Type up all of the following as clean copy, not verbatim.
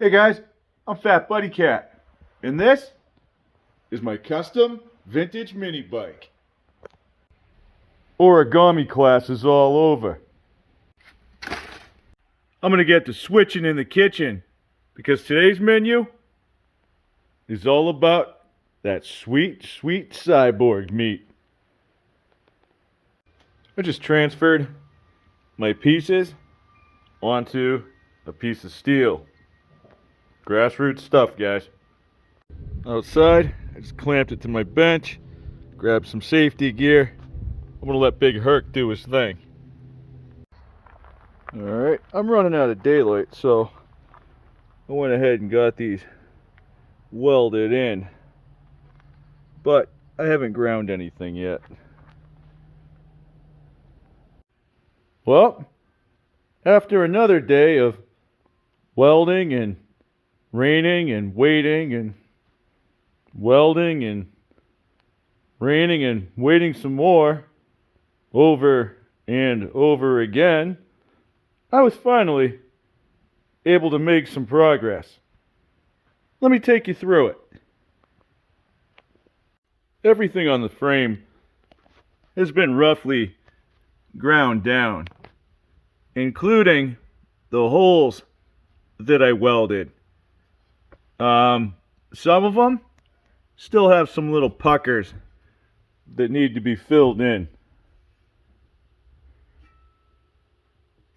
Hey guys, I'm FatBuddyCat, and this is my custom vintage mini bike. Origami class is all over. I'm gonna get to switching in the kitchen because today's menu is all about that sweet, sweet cyborg meat. I just transferred my pieces onto a piece of steel. Grassroots stuff, guys. Outside, I just clamped it to my bench, grabbed some safety gear. I'm gonna let Big Herc do his thing. Alright, I'm running out of daylight, so I went ahead and got these welded in. But I haven't ground anything yet. Well, after another day of welding and raining and waiting and welding and raining and waiting some more over and over again, I was finally able to make some progress. Let me take you through it. Everything on the frame has been roughly ground down, including the holes that I welded. Some of them still have some little puckers that need to be filled in.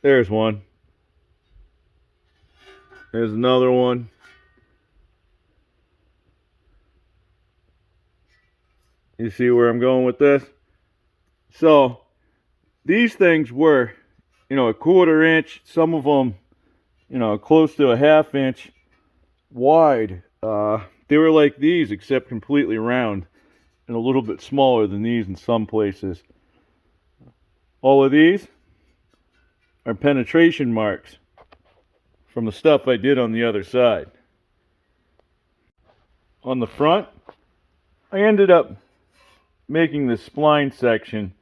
There's one. There's another one. You see where I'm going with this? So, these things were, a 1/4 inch, some of them, close to a 1/2 inch wide. They were like these, except completely round and a little bit smaller than these in some places. All of these are penetration marks from the stuff I did on the other side. On the front, I ended up making the spline section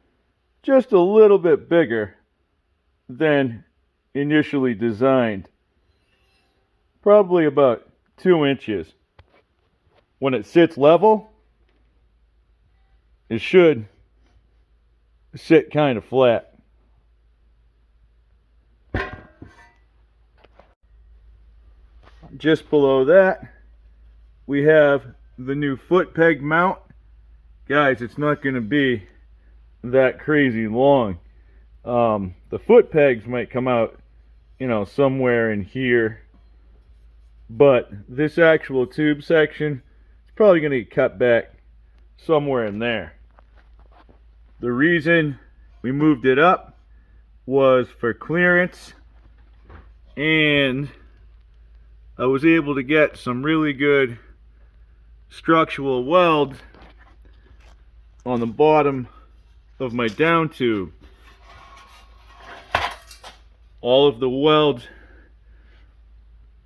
just a little bit bigger than initially designed. Probably about 2 inches. When it sits level, it should sit kind of flat. Just below that, we have the new foot peg mount. Guys, it's not going to be that crazy long. The foot pegs might come out, somewhere in here. But this actual tube section is probably going to get cut back somewhere in there. The reason we moved it up was for clearance, and I was able to get some really good structural weld on the bottom of my down tube. All of the welds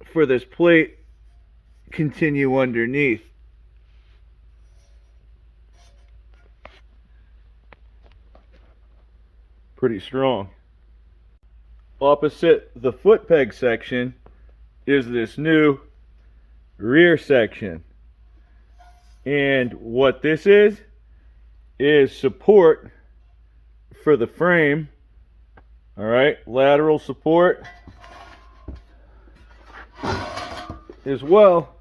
for this plate continue underneath. Pretty strong. Opposite the foot peg section is this new rear section. And what this is support for the frame. Alright, lateral support, as well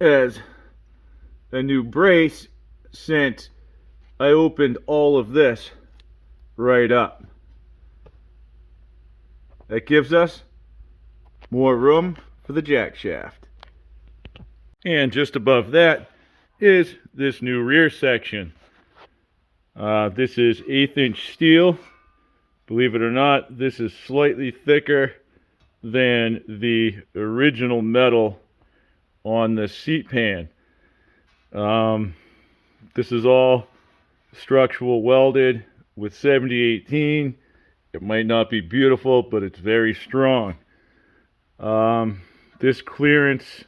as a new brace, since I opened all of this right up. That gives us more room for the jack shaft. And just above that is this new rear section. This is 1/8 inch steel. Believe it or not, this is slightly thicker than the original metal on the seat pan. This is all structural welded with 7018. It might not be beautiful, but it's very strong. This clearance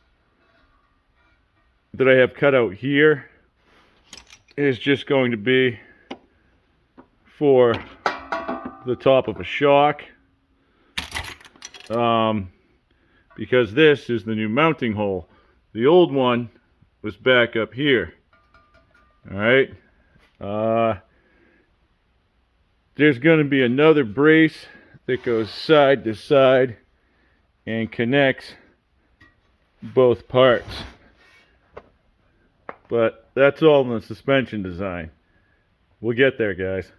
that I have cut out here is just going to be for the top of a shock. because this is the new mounting hole. The old one was back up here. Alright. There's going to be another brace that goes side to side and connects both parts. But that's all in the suspension design. We'll get there, guys.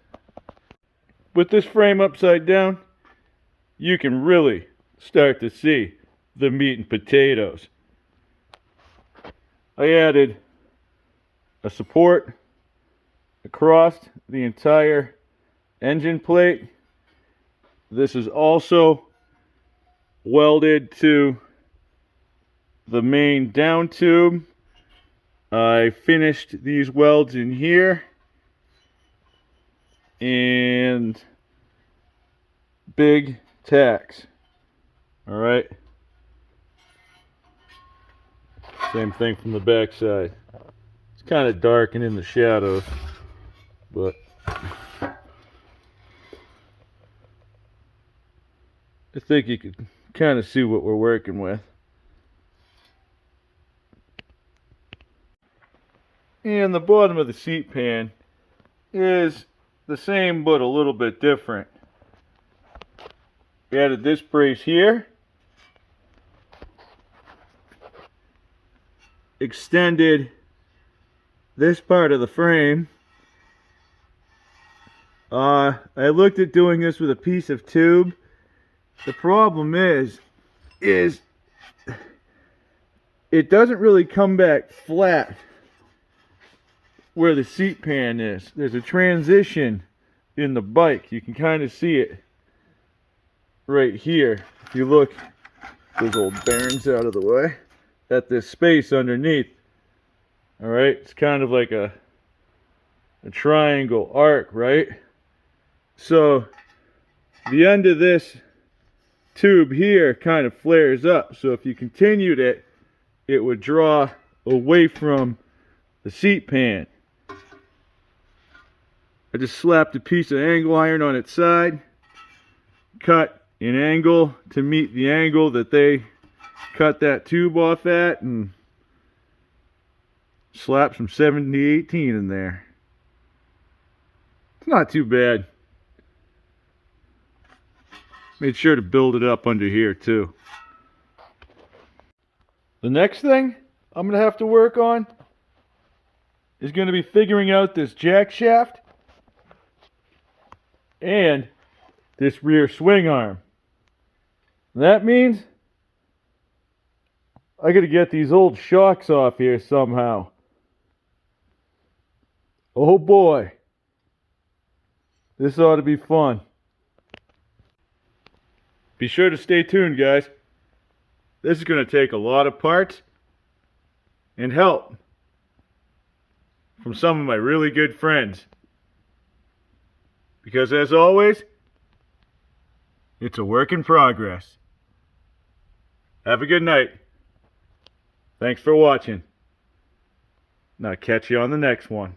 With this frame upside down, you can really start to see the meat and potatoes. I added a support across the entire engine plate. This is also welded to the main down tube. I finished these welds in here and big tacks. Alright. Same thing from the back side. It's kind of dark and in the shadows, but I think you could kind of see what we're working with. And the bottom of the seat pan is the same but a little bit different. We added this brace here, extended this part of the frame. I looked at doing this with a piece of tube. The problem is it doesn't really come back flat where the seat pan is. There's a transition in the bike. You can kind of see it right here. If you look, those old bearings out of the way, at this space underneath. Alright, it's kind of like a triangle arc, right? So the end of this tube here kind of flares up. So if you continued it, it would draw away from the seat pan. I just slapped a piece of angle iron on its side, cut an angle to meet the angle that they cut that tube off at, and slap some 7018 in there. It's not too bad. Made sure to build it up under here too. The next thing I'm going to have to work on is going to be figuring out this jack shaft and this rear swing arm. That means I got to get these old shocks off here somehow. Oh boy. This ought to be fun. Be sure to stay tuned, guys. This is going to take a lot of parts and help from some of my really good friends. Because as always, it's a work in progress. Have a good night. Thanks for watching. Now catch you on the next one.